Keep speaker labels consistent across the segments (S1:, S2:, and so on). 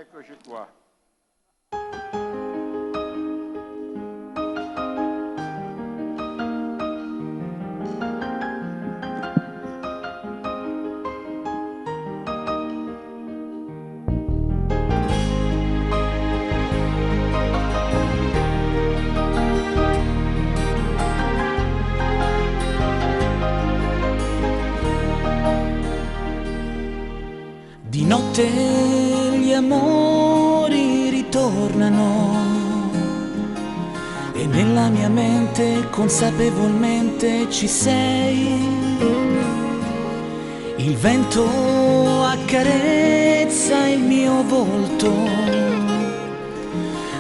S1: Eccoci qua.
S2: Di notte gli amori ritornano e nella mia mente consapevolmente ci sei. Il vento accarezza il mio volto,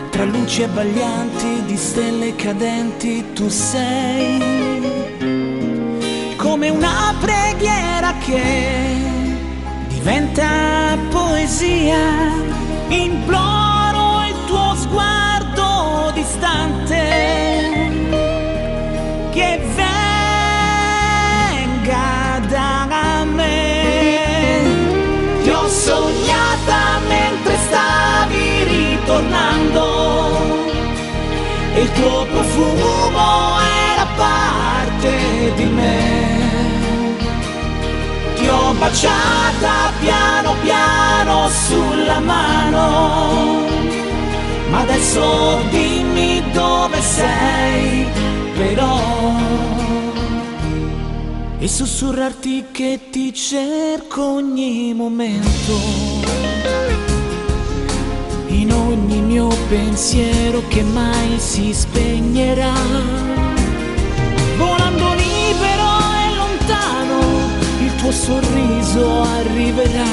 S2: tra luci abbaglianti di stelle cadenti tu sei. Come una preghiera che diventa poesia, imploro il tuo sguardo distante che venga da me. Ti ho sognata mentre stavi ritornando e il tuo profumo era parte di me. Ti ho baciata piano piano sulla mano, ma adesso dimmi dove sei però, e sussurrarti che ti cerco ogni momento, in ogni mio pensiero che mai si spegnerà, volando libero e lontano. Il tuo sorriso arriverà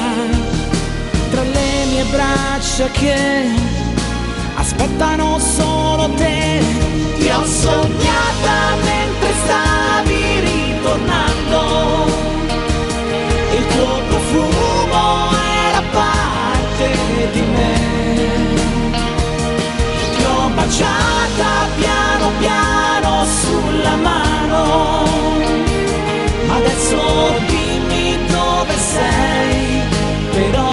S2: tra le mie braccia che aspettano solo te. Ti ho sognata mentre stavi ritornando e il tuo profumo era parte di me. Ti ho baciata piano piano sulla mano, ma adesso dimmi dove sei però.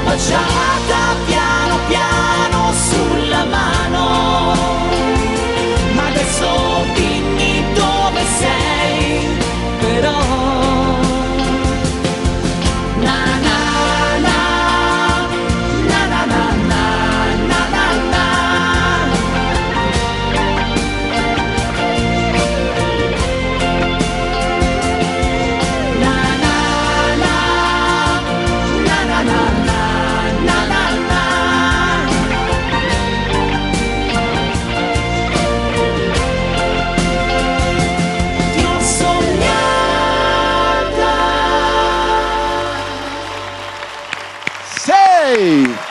S2: Baciata piano piano sulla mano, ma adesso dimmi dove sei però. Na na na, na na na na, na na na. Na na na, na na na na.
S1: Sei!